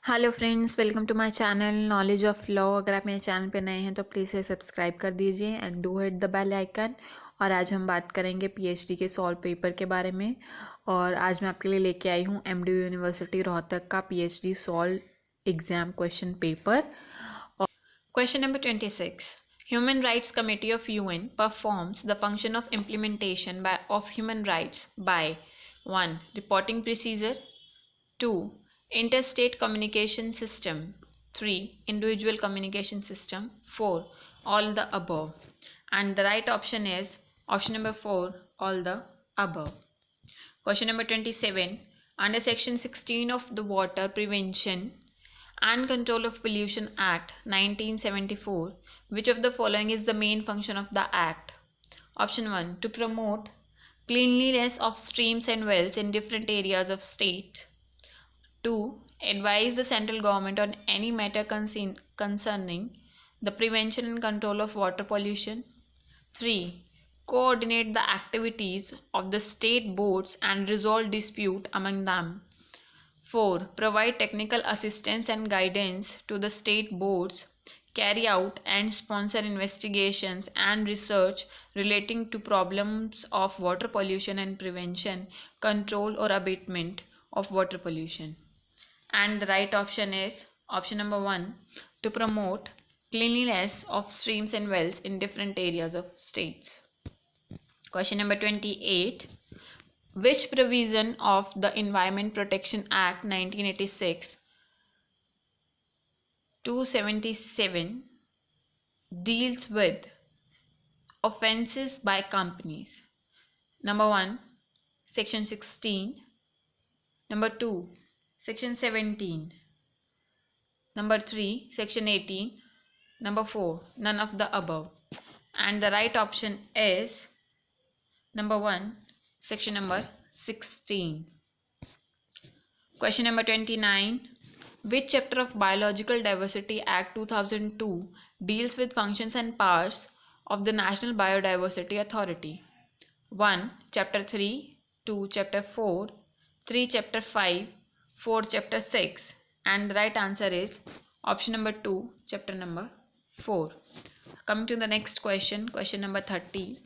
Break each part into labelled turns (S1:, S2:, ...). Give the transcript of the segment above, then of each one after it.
S1: Hello friends, welcome to my channel knowledge of law. अगर आप मेरे चैनल पे नए हैं तो प्लीज़ इसे सब्सक्राइब कर दीजिए and do hit the bell icon. और आज हम बात करेंगे पीएचडी के सॉल्व पेपर के बारे में। और आज मैं आपके लिए लेके आई हूँ एमडीयू यूनिवर्सिटी रोहतक का PhD solve exam question paper. Question number 26. Human Rights Committee of UN performs the function of implementation of human rights by 1. Reporting procedure, 2. Interstate communication system, 3. Individual communication system, 4. All the above. And the right option is option number 4, all the above. Question number 27. Under section 16 of the Water Prevention and Control of Pollution Act 1974, which of the following is the main function of the act? Option 1, to promote cleanliness of streams and wells in different areas of state. 2. Advise the central government on any matter concerning the prevention and control of water pollution. 3. Coordinate the activities of the state boards and resolve dispute among them. 4. Provide technical assistance and guidance to the state boards, carry out and sponsor investigations and research relating to problems of water pollution and prevention, control or abatement of water pollution. And the right option is option number 1, to promote cleanliness of streams and wells in different areas of states. Question number 28. Which provision of the Environment Protection Act 1986 277 deals with offences by companies? Number 1, section 16. Number 2, section 17. Number 3, section 18. Number 4, none of the above. And the right option is number 1, section number 16. Question number 29. Which chapter of Biological Diversity Act 2002 deals with functions and powers of the National Biodiversity Authority? 1. Chapter 3, 2. Chapter 4, 3. Chapter 5, 4. Chapter 6. And the right answer is option number 2, chapter number 4. Coming to the next question, question number 30.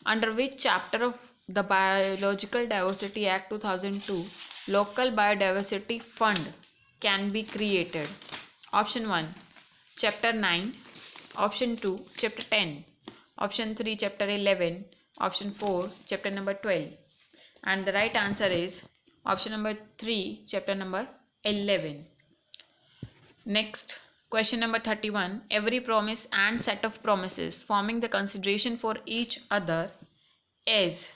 S1: Under which chapter of the Biological Diversity Act 2002 Local Biodiversity Fund can be created? Option 1, chapter 9. Option 2, chapter 10. Option 3, chapter 11. Option 4, chapter number 12. And the right answer is option number 3, chapter number 11. Next, question number 31. Every promise and set of promises forming the consideration for each other is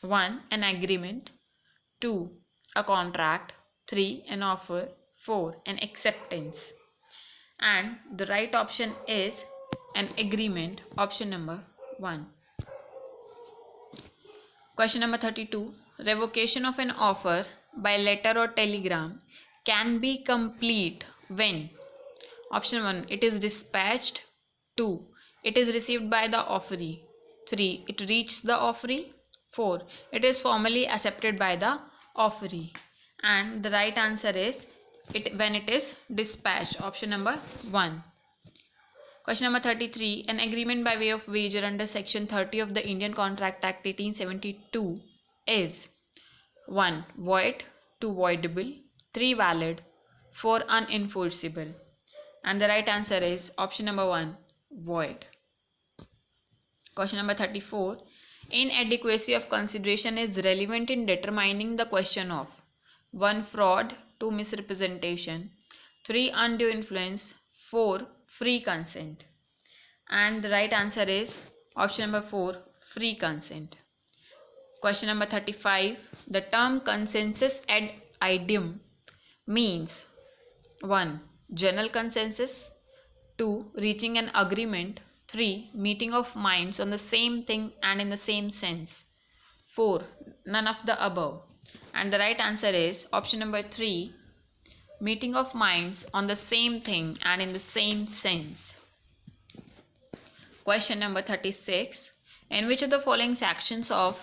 S1: 1. An agreement, 2. A contract, 3. An offer, 4. An acceptance. And the right option is an agreement, option number 1. Question number 32. Revocation of an offer by letter or telegram can be complete when? Option 1, it is dispatched. 2, it is received by the offeree. 3, it reaches the offeree. 4, it is formally accepted by the offeree. And the right answer is when it is dispatched, option number 1. Question number 33. An agreement by way of wager under section 30 of the Indian Contract Act 1872 is 1. Void, 2. Voidable, 3. Valid, 4. Unenforceable. And the right answer is option number 1, void. Question number 34. Inadequacy of consideration is relevant in determining the question of 1. Fraud, 2. Misrepresentation, 3. Undue influence, 4. Free consent. And the right answer is option number 4, free consent. Question number 35. The term consensus ad idem means 1. General consensus, 2. Reaching an agreement, 3. Meeting of minds on the same thing and in the same sense, 4. None of the above. And the right answer is option number 3. Meeting of minds on the same thing and in the same sense. Question number 36. In which of the following sections of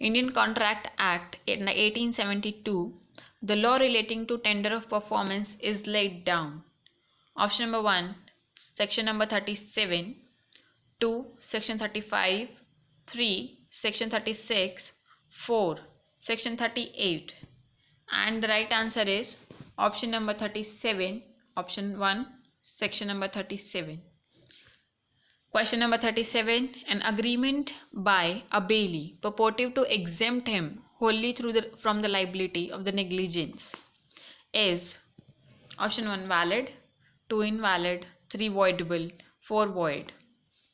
S1: Indian Contract Act in 1872 the law relating to tender of performance is laid down? Option number 1, section number 37, 2, section 35, 3, section 36, 4, section 38. And the right answer is option number 37, option 1, section number 37. Question number 37. An agreement by a bailee purporting to exempt him wholly from the liability of the negligence is option 1 valid, 2 invalid, 3 voidable, 4 void.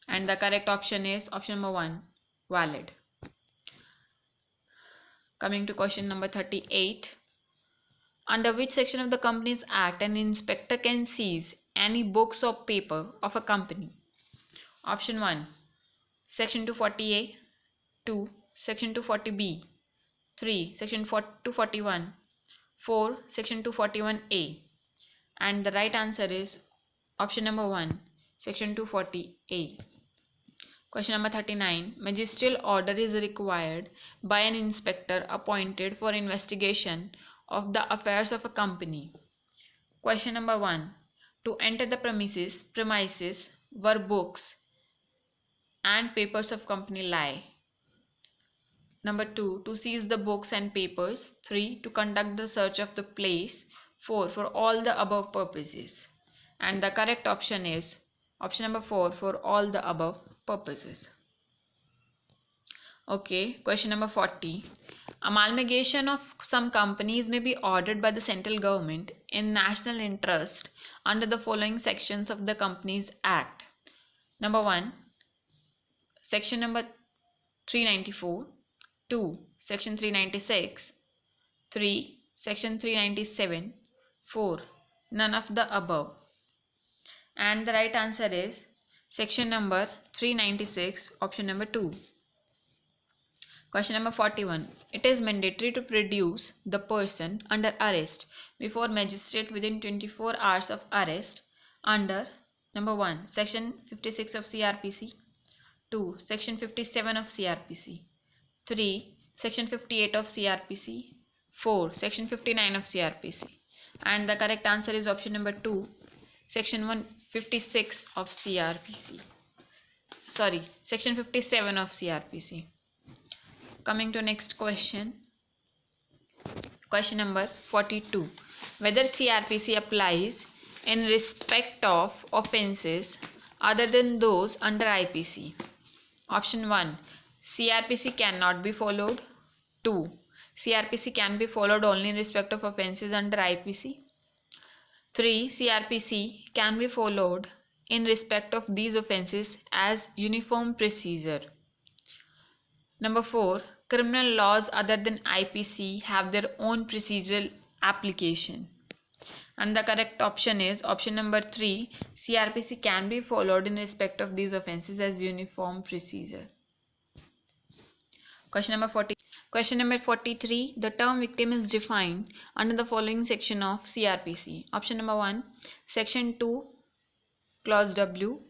S1: And the correct option is option number 1 valid. Coming to question number 38. Under which section of the Companies Act an inspector can seize any books or paper of a company? Option 1, section 240A, 2, section 240B, 3, section 241, 4, section 241A. And the right answer is option number 1, section 240A. Question number 39. Magisterial order is required by an inspector appointed for investigation of the affairs of a company. Question number 1. To enter the premises where books and papers of company lie. Number 2, to seize the books and papers. 3, to conduct the search of the place. 4, for all the above purposes. And the correct option is option number 4, for all the above purposes. Okay, question number 40. Amalgamation of some companies may be ordered by the central government in national interest under the following sections of the Companies Act. Number 1, section number 394, 2, section 396, 3, section 397, 4, none of the above. And the right answer is section number 396, option number 2. Question number 41. It is mandatory to produce the person under arrest before magistrate within 24 hours of arrest under number 1, section 56 of CRPC, 2, section 57 of CRPC, 3, section 58 of CRPC, 4, section 59 of CRPC. And the correct answer is option number 2, section 156 of CRPC. Sorry, section 57 of CRPC. Coming to next question. Question number 42. Whether CRPC applies in respect of offences other than those under IPC. Option 1. CRPC cannot be followed. 2. CRPC can be followed only in respect of offences under IPC. 3. CRPC can be followed in respect of these offences as uniform procedure. Number 4. Criminal laws other than IPC have their own procedural application. And the correct option is option number 3. CRPC can be followed in respect of these offences as uniform procedure. Question number 43. The term victim is defined under the following section of CRPC. Option number 1, section 2, clause W.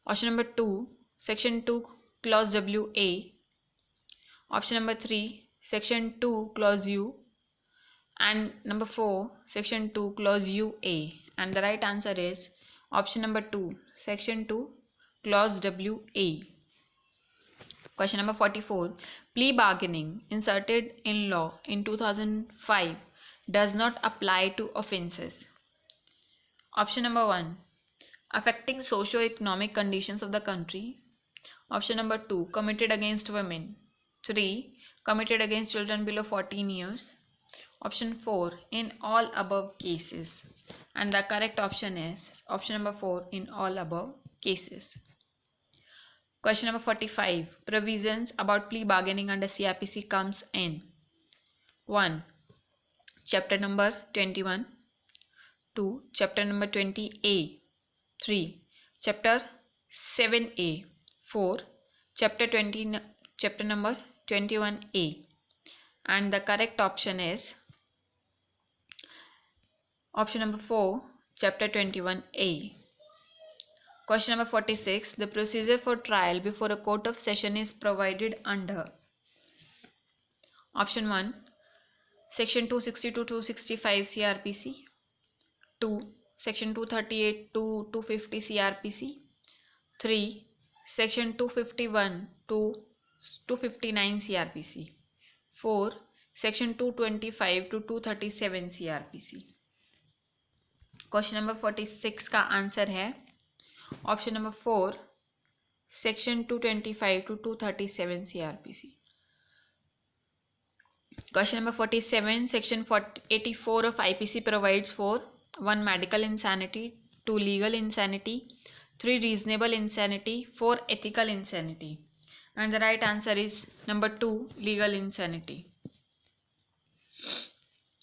S1: Option number 2, section 2, clause WA. Option number 3, section 2, clause U. And number 4, section 2, clause UA. And the right answer is option number 2, section 2, clause WA. Question number 44. Plea bargaining inserted in law in 2005 does not apply to offences. Option number 1, affecting socio-economic conditions of the country. Option number 2, committed against women. 3, committed against children below 14 years. Option 4, in all above cases. And the correct option is option number 4, in all above cases. Question number 45. Provisions about plea bargaining under CRPC comes in 1. Chapter number 21. 2. Chapter number 20A. 3. Chapter 7A. 4. Chapter number 21A. And the correct option is option number 4, Chapter 21A. Question number 46. The procedure for trial before a court of session is provided under option 1, Section 260 to 265 CRPC. 2. Section 238 to 250 CRPC. 3. Section 251 to 259 CRPC. 4. Section 225 to 237 CRPC. Question number 46 का answer है option number 4, section 225 to 237 CRPC. Question number 47, section 84 of IPC provides for 1. Medical insanity, 2. Legal insanity, 3. Reasonable insanity, 4. Ethical insanity. And the right answer is number 2, legal insanity.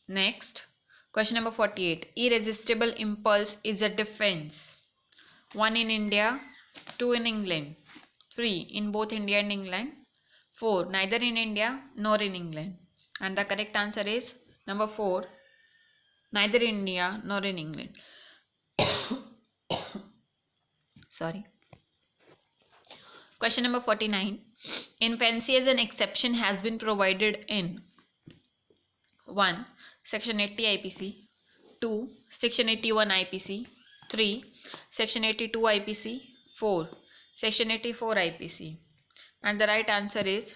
S1: Next, question number 48. Irresistible impulse is a defense. 1. In India, 2. in England, 3. in both India and England, 4. neither in India nor in England. And the correct answer is number 4, neither in India nor in England. Sorry. Question number 49. Infancy as an exception has been provided in 1. Section 80 IPC, 2. Section 81 IPC, 3. Section 82 IPC, 4. Section 84 IPC. And the right answer is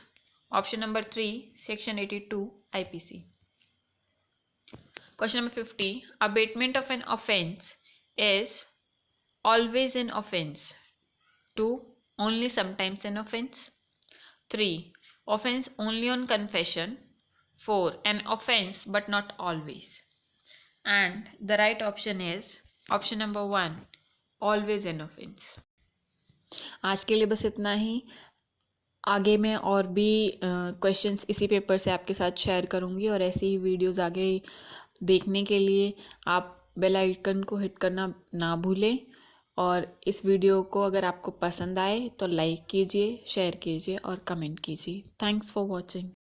S1: option number 3, Section 82 IPC. Question number 50. Abatement of an offence is always an offence. 2. Only sometimes an offence. 3. Offence only on confession. 4. An offence but not always. And the right option is option number 1, always an offence. आज के लिए बस इतना ही. आगे मैं और भी questions इसी पेपर से आपके साथ शेयर करूंगी और ऐसे ही वीडियोस आगे देखने के लिए आप बेल आइकन को हिट करना ना भूलें. और इस वीडियो को अगर आपको पसंद आए तो लाइक कीजिए, शेयर कीजिए और कमेंट कीजिए. Thanks for watching.